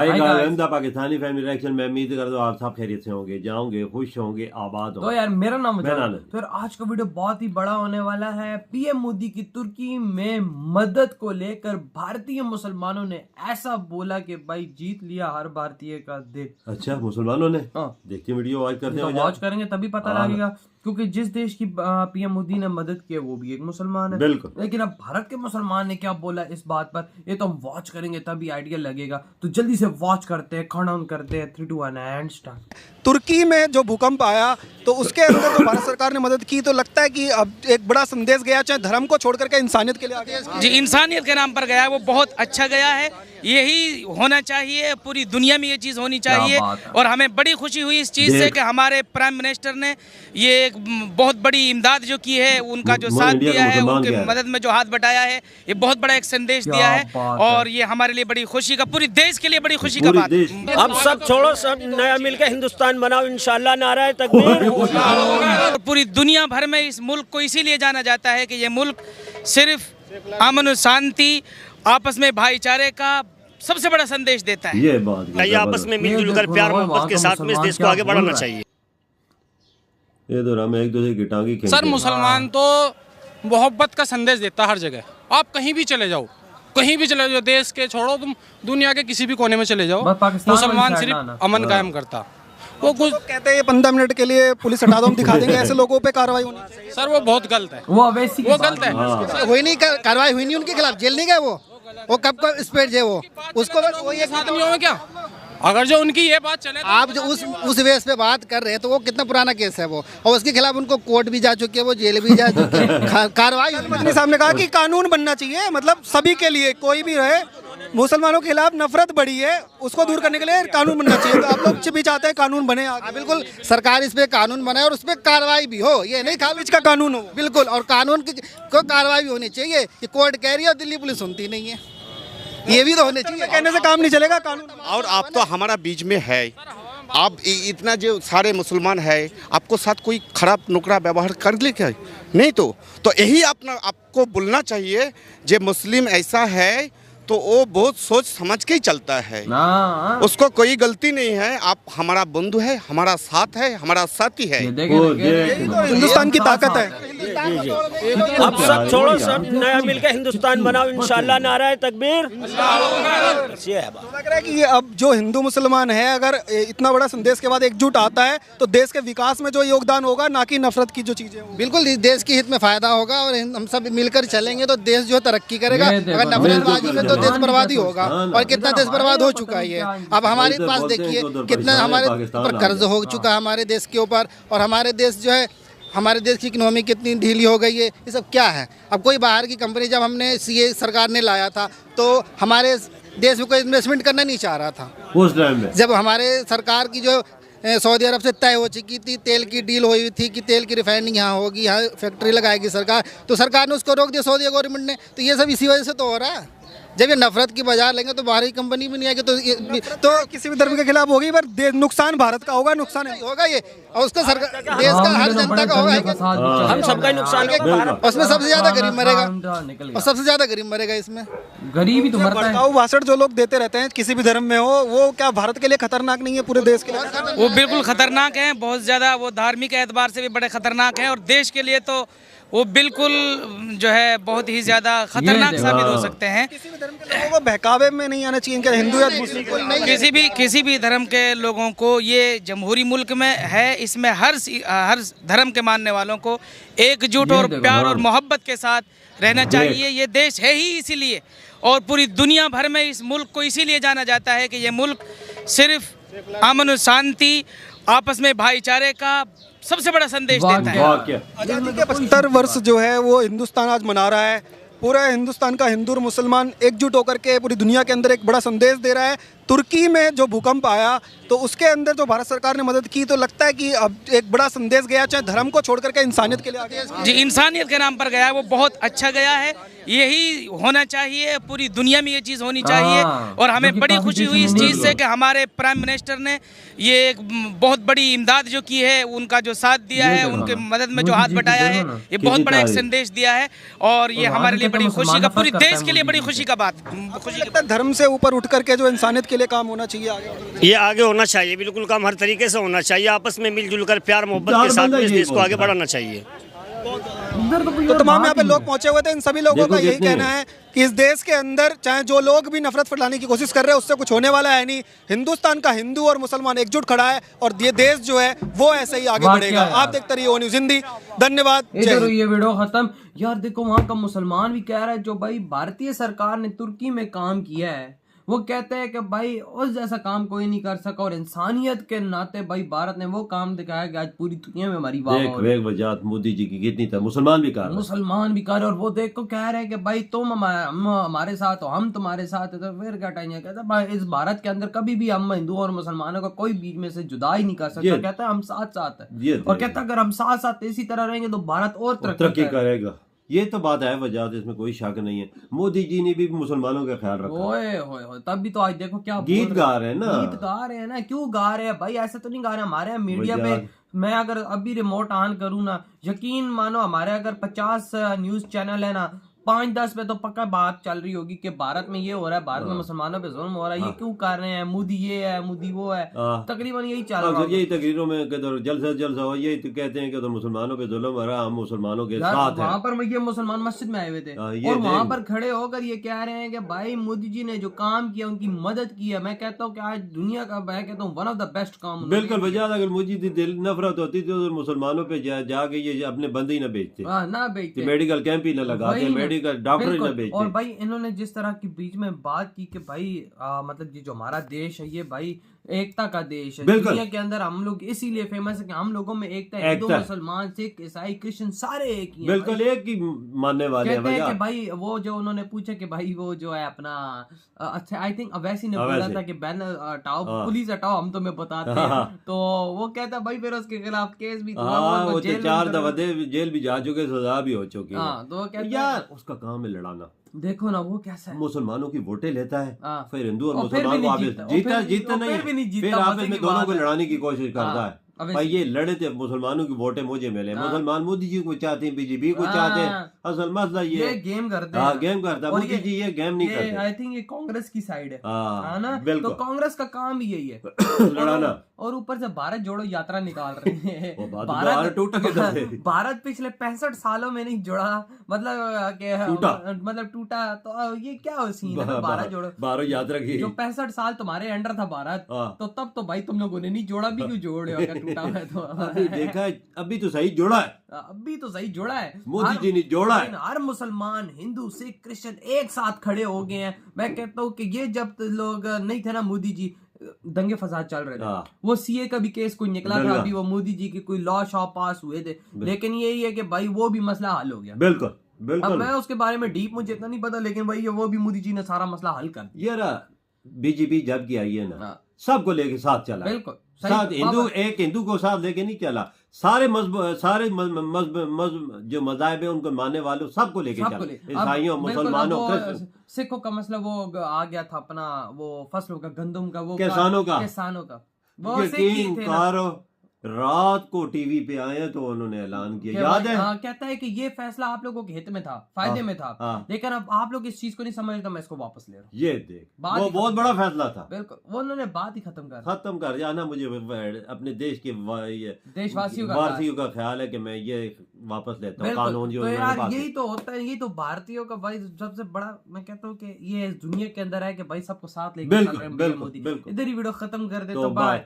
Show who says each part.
Speaker 1: Pakistani family reaction में उम्मीद करता हूँ आप सब खैरियत से होंगे, जाओगे, खुश होंगे, आबाद होंगे।
Speaker 2: तो यार मेरा नाम है
Speaker 1: तो
Speaker 2: यार आज का वीडियो बहुत ही बड़ा होने वाला है। पीएम मोदी की तुर्की में मदद को लेकर भारतीय मुसलमानों ने ऐसा बोला कि भाई जीत लिया हर भारतीय का दिल।
Speaker 1: अच्छा, मुसलमानों ने देखते वीडियो वॉच करते हैं,
Speaker 2: वॉच करेंगे तभी पता लगेगा, क्योंकि जिस देश की पीएम मोदी ने मदद की वो भी एक मुसलमान है।
Speaker 1: बिल्कुल।
Speaker 2: लेकिन अब भारत के मुसलमान ने क्या बोला इस बात पर, ये तो हम वॉच करेंगे तभी आइडिया लगेगा। तो जल्दी से वॉच करते हैं, काउंटडाउन करते हैं, 3 2 1 एंड स्टार्ट।
Speaker 3: तुर्की में जो भूकंप आया तो उसके अंदर जो भारत सरकार ने मदद की, तो लगता है कि अब एक बड़ा संदेश गया, चाहे धर्म को छोड़ करके इंसानियत के लिए आगे।
Speaker 4: जी, इंसानियत के नाम पर गया है, वो बहुत अच्छा गया है। यही होना चाहिए, पूरी दुनिया में ये चीज़ होनी चाहिए। और हमें बड़ी खुशी हुई इस चीज़ से कि हमारे प्राइम मिनिस्टर ने ये एक बहुत बड़ी इमदाद जो की है, उनका जो साथ दिया है, उनकी मदद में जो हाथ बटाया है, ये बहुत बड़ा एक संदेश दिया है। और ये हमारे लिए बड़ी खुशी का, पूरी देश के लिए बड़ी खुशी का बात है।
Speaker 5: अब सब छोड़ो, सब नया मिलकर हिंदुस्तान बनाओ इंशाल्लाह। नारा तकबीर।
Speaker 4: और पूरी दुनिया भर में इस मुल्क को इसीलिए जाना जाता है कि ये मुल्क सिर्फ अमन और शांति, आपस में भाईचारे का सबसे बड़ा संदेश देता है।
Speaker 1: ये बात
Speaker 5: आपस में मिलजुल कर प्यार मोहब्बत के साथ में इस देश को आगे बढ़ाना चाहिए।
Speaker 1: ये तो हम एक दूसरे की टांगी खींचते
Speaker 6: सर, मुसलमान तो मोहब्बत का संदेश देता है हर जगह। आप कहीं भी चले जाओ, कहीं भी चले जाओ, देश के छोड़ो, तुम दुनिया के किसी भी कोने में चले जाओ, मुसलमान सिर्फ अमन कायम करता।
Speaker 3: वो कुछ कहते हैं 15 मिनट के लिए पुलिस हटा दो, हम दिखा देंगे, ऐसे लोगों पे कार्रवाई होनी चाहिए।
Speaker 6: सर वो बहुत गलत है,
Speaker 2: वो
Speaker 6: गलत है।
Speaker 7: हुई नहीं, कार्रवाई हुई नहीं उनके खिलाफ, जेल नहीं गए वो कब स्पेड है वो उसको बस वो ये
Speaker 6: नहीं क्या, अगर जो उनकी ये बात चले तो
Speaker 7: आप जो उस वेस पे बात कर रहे हैं, तो वो कितना पुराना केस है वो, और उसके खिलाफ उनको कोर्ट भी जा चुके हैं, वो जेल भी जा चुके हैं। कार्रवाई
Speaker 3: अपने सामने कहा कि कानून बनना चाहिए, मतलब सभी के लिए, कोई भी रहे। मुसलमानों के खिलाफ नफरत बढ़ी है, उसको दूर करने के लिए कानून बनना चाहिए। तो आप लोग भी चाहते हैं कानून बने आगे।
Speaker 7: बिल्कुल, सरकार इस पे कानून बनाए और उस पर कार्रवाई भी हो, ये नहीं खाली
Speaker 3: का कानून हो।
Speaker 7: बिल्कुल, और कानून की कार्रवाई भी होनी चाहिए कि कोर्ट कह रही है और दिल्ली पुलिस सुनती नहीं है, ये भी तो होने चाहिए।
Speaker 3: कहने से काम नहीं चलेगा, कानून।
Speaker 8: और आप तो हमारा बीच में है, आप इतना जो सारे मुसलमान है, आपको साथ कोई खराब नुकरा व्यवहार कर ले क्या? नहीं तो यही आपको बोलना चाहिए, जे मुस्लिम ऐसा है तो वो बहुत सोच समझ के ही चलता है, उसको कोई गलती नहीं है। आप हमारा बंधु है, हमारा साथ है, हमारा साथी है।
Speaker 3: हिंदुस्तान की ताकत है।
Speaker 5: अब सब छोड़ो, सब नया मिलकर हिंदुस्तान बनाओ इंशाल्लाह। नारा तकबीर।
Speaker 3: लग रहा है कि ये अब जो हिंदू मुसलमान है, अगर इतना बड़ा संदेश के बाद एकजुट आता है, तो देश के विकास में जो योगदान होगा, ना कि नफरत की जो चीजें।
Speaker 7: बिल्कुल, देश के हित में फायदा होगा, और हम सब मिलकर चलेंगे तो देश जो तरक्की करेगा। अगर नफरतबाजी में तो देश बर्बादी होगा, और कितना देश बर्बाद हो चुका है। अब हमारे पास देखिए कितना हमारे ऊपर कर्ज हो चुका है हमारे देश के ऊपर, और हमारे देश जो है, हमारे देश की इकोनॉमी कितनी ढीली हो गई है। ये सब क्या है? अब कोई बाहर की कंपनी, जब हमने सीए सरकार ने लाया था, तो हमारे देश में कोई इन्वेस्टमेंट करना नहीं चाह रहा था
Speaker 1: उस टाइम में।
Speaker 7: जब हमारे सरकार की जो सऊदी अरब से तय हो चुकी थी, तेल की डील हुई थी कि तेल की रिफाइनिंग यहाँ होगी, यहाँ फैक्ट्री लगाएगी सरकार, तो सरकार ने उसको रोक दिया, सऊदी गवर्नमेंट ने। तो ये सब इसी वजह से तो हो रहा है। जब ये नफरत की बाजार लेंगे तो बाहरी कंपनी भी नहीं आएगी, तो
Speaker 3: किसी भी धर्म के खिलाफ होगी, पर नुकसान भारत का होगा, नुकसान
Speaker 7: होगा ये, और उसका सरकार देश का हर जनता का होगा,
Speaker 5: हम सबका नुकसान है।
Speaker 7: उसमें सबसे ज्यादा गरीब मरेगा, और सबसे ज्यादा गरीब मरेगा इसमें।
Speaker 2: गरीबी तो मरता है।
Speaker 3: भड़काऊ भाषण जो लोग देते रहते हैं, किसी भी धर्म में हो, वो क्या भारत के लिए खतरनाक नहीं है? पूरे देश के लिए
Speaker 4: वो बिल्कुल खतरनाक है, बहुत ज्यादा। वो धार्मिक एतबार से भी बड़े खतरनाक है, और देश के लिए तो वो बिल्कुल जो है बहुत ही ज्यादा खतरनाक साबित हो सकते हैं।
Speaker 3: किसी भी धर्म के लोगों को बहकावे में नहीं आना चाहिए, इनका हिंदू या मुस्लिम
Speaker 4: किसी भी धर्म के लोगों को, ये जमहूरी मुल्क में है, इसमें हर धर्म के मानने वालों को एकजुट और प्यार और मोहब्बत के साथ रहना चाहिए। ये देश है ही इसीलिए, और पूरी दुनिया भर में इस मुल्क को इसीलिए जाना जाता है कि ये मुल्क सिर्फ अमन और शांति, आपस में भाईचारे का सबसे बड़ा संदेश देता है।
Speaker 3: आज़ादी के 75 वर्ष जो है वो हिंदुस्तान आज मना रहा है। पूरा हिंदुस्तान का हिंदू और मुसलमान एकजुट होकर के पूरी दुनिया के अंदर एक बड़ा संदेश दे रहा है। तुर्की में जो भूकंप आया, तो उसके अंदर जो भारत सरकार ने मदद की, तो लगता है कि अब एक बड़ा संदेश गया, चाहे धर्म को छोड़ करके इंसानियत के लिए आगे।
Speaker 4: जी, इंसानियत के नाम पर गया है, वो बहुत अच्छा गया है। यही होना चाहिए, पूरी दुनिया में ये चीज़ होनी चाहिए। और हमें बड़ी खुशी हुई इस चीज़ से कि हमारे प्राइम मिनिस्टर ने ये एक बहुत बड़ी इमदाद जो की है, उनका जो साथ दिया है, उनके मदद में जो हाथ बटाया है, ये बहुत बड़ा एक संदेश दिया है। और ये हमारे लिए बड़ी खुशी का, पूरी देश के लिए बड़ी खुशी का बात, खुशी का।
Speaker 3: धर्म से ऊपर उठ करके जो इंसानियत के लिए काम होना चाहिए आगे?
Speaker 5: ये आगे होना चाहिए, बिल्कुल काम हर तरीके से होना चाहिए, आपस में मिलजुल कर प्यार मोहब्बत के साथ इस देश को आगे बढ़ाना चाहिए।
Speaker 3: तो तमाम यहाँ पे लोग पहुंचे हुए थे, इन सभी लोगों का यही कहना है कि इस देश के अंदर चाहे जो लोग भी नफरत फैलाने की कोशिश कर रहे हैं उससे कुछ होने वाला है नहीं। हिंदुस्तान का हिंदू और मुसलमान एकजुट खड़ा है और ये देश जो है वो ऐसे ही आगे बढ़ेगा। आप देखते रहिए न्यूज़ हिंदी। धन्यवाद।
Speaker 2: ये वीडियो खत्म। यार देखो वहाँ का मुसलमान भी कह रहा है जो भाई भारतीय सरकार ने तुर्की में काम किया है, वो कहते हैं कि भाई उस जैसा काम कोई नहीं कर सका और इंसानियत के नाते भाई भारत ने वो काम दिखाया कि आज पूरी दुनिया में हमारी
Speaker 1: वजाहत मोदी जी की कितनी था। मुसलमान भी कर रहे और
Speaker 2: वो देख को कह रहे हैं कि भाई तुम हमारे साथ हो, हम तुम्हारे साथ है, तो फिर क्या टाइम कहता भाई इस भारत के अंदर कभी भी हम हिंदू और मुसलमानों का कोई बीच में से जुदा ही नहीं कर सकता। कहता है हम साथ साथ है और कहता है अगर हम साथ साथ इसी तरह रहेंगे तो भारत और तरक्की करेगा।
Speaker 1: ये तो बात है वजह, इसमें कोई शक नहीं है। मोदी जी ने भी मुसलमानों का ख्याल रखा।
Speaker 2: ओए तब भी तो आज देखो क्या
Speaker 1: गीत गा रहे हैं ना,
Speaker 2: क्यों गा रहे हैं भाई? ऐसे तो नहीं गा रहे। हमारे मीडिया पे मैं अगर अभी रिमोट ऑन करूँ ना, यकीन मानो हमारे अगर 50 न्यूज चैनल है ना, 5-10 पे तो पक्का बात चल रही होगी कि भारत में ये हो रहा है, भारत में मुसलमानों पे जुल्म हो रहा है, ये क्यों कर रहे हैं, मोदी ये है, मोदी वो है, तकरीबन यही चल रहा है।
Speaker 1: यही तकरीरों में जलसा हो, यही तो कहते हैं कि मुसलमानों पे जुल्म हो रहा है, हम मुसलमानों के साथ हैं।
Speaker 2: वहाँ पर ये मुसलमान मस्जिद में आए हुए थे और वहाँ पर खड़े होकर ये कह रहे हैं कि भाई मोदी जी ने जो काम किया, उनकी मदद की है। मैं कहता हूँ कि आज दुनिया का, मैं कहता हूँ वन ऑफ द बेस्ट काम।
Speaker 1: बिल्कुल वजह, अगर मोदी जी दिल नफरत होती थी तो मुसलमानों पे जाके ये अपने बंदे ही न बेचते, मेडिकल कैंप ही न लगाते, मेडिकल डॉक्टर।
Speaker 2: और भाई इन्होंने जिस तरह की बीच में बात की कि भाई मतलब ये जो हमारा देश है ये भाई एकता का देश है। दुनिया के अंदर हम लोग इसीलिए फेमस है कि हम लोगों में एकता है। हिंदू मुसलमान सिख ईसाई क्रिश्चियन सारे एक ही हैं,
Speaker 1: बिल्कुल एक ही मानने वाले हैं।
Speaker 2: कि भाई वो जो उन्होंने पूछा कि भाई वो जो है अपना अच्छा आई थिंक अवैसी ने बोला था कि बैनर हटाओ, पुलिस हटाओ, हम तुम्हें बताते हैं। तो वो कहता भाई फिर उसके खिलाफ केस भी
Speaker 1: वो 4 दफा जेल भी जा चुके, सजा भी हो चुकी है।
Speaker 2: तो
Speaker 1: यार उसका काम है लड़ाना।
Speaker 2: देखो ना वो कैसा है,
Speaker 1: मुसलमानों की वोटें लेता है, फिर हिंदू और मुसलमान को आपस जीता नहीं, फिर आपस में दोनों को लड़ाने की कोशिश करता है। भाई ये लड़े थे, मुसलमानों की वोटें मुझे मिले, मुसलमान मोदी जी को चाहते हैं, बीजेपी को चाहते हैं। असल मसला ये
Speaker 2: गेम करते हैं,
Speaker 1: गेम करता है मोदी जी, ये गेम नहीं करते।
Speaker 2: आई थिंक ये कांग्रेस की साइड है ना, तो कांग्रेस का काम ही यही है
Speaker 1: लड़ाना।
Speaker 2: और ऊपर से भारत जोड़ो यात्रा निकाल रहे हैं। भारत पिछले 65 सालों में नहीं जुड़ा, मतलब टूटा। तो ये क्या सीन है? भारत जोड़ो
Speaker 1: यात्रा की
Speaker 2: जो 65 साल तुम्हारे अंडर था भारत, तो तब तो भाई तुम लोगों ने नहीं जोड़ा, भी क्यों जोड़ रहे हो? तो
Speaker 1: अभी देखा है, अभी तो सही जोड़ा है, मोदी जी ने जोड़ा है।
Speaker 2: हर मुसलमान हिंदू सिख क्रिश्चियन एक साथ खड़े हो गए हैं। मैं कहता हूँ कि ये जब लोग नहीं थे ना, मोदी जी दंगे फसाद चल रहे थे, वो सीए का भी केस कोई निकला था, अभी वो मोदी जी के कोई लॉ शॉ पास हुए थे, लेकिन यही है कि भाई वो भी मसला हल हो गया।
Speaker 1: बिल्कुल
Speaker 2: अब मैं उसके बारे में डीप मुझे इतना नहीं पता, लेकिन भाई वो भी मोदी जी ने सारा मसला हल कर दिया।
Speaker 1: यार बीजेपी जब की आई है ना, सबको लेके साथ चला,
Speaker 2: बिल्कुल
Speaker 1: साथ एक हिंदू को साथ लेके नहीं चला, सारे जो मज़ाहिब है उनको मानने वालों सबको लेके चला, ईसाइयों मुसलमानों
Speaker 2: सिखों का मसला वो आ गया था अपना, वो फसलों का, गंदम का, वो
Speaker 1: किसानों का
Speaker 2: वो यकीन
Speaker 1: करो, रात को टीवी पे आए तो उन्होंने ऐलान किया, याद है?
Speaker 2: कहता है कि ये फैसला आप लोगों के हित में था, फायदे में था, लेकिन अब आप लोग इस चीज को नहीं समझ रहे तो मैं इसको वापस ले रहा हूँ।
Speaker 1: ये देख वो बहुत बड़ा फैसला था।
Speaker 2: बिल्कुल, वो उन्होंने बात ही खत्म कर
Speaker 1: जाना। मुझे अपने देश के देशवासियों का ख्याल है कि मैं ये वापस लेता हूँ कानून जो।
Speaker 2: तो यार यही तो होता है, यही तो भारतीयों का भाई सबसे बड़ा, मैं कहता हूँ कि ये दुनिया के अंदर है कि भाई सबको साथ लेके।
Speaker 1: बिल्कुल
Speaker 2: इधर ही वीडियो खत्म कर दे तो बाय।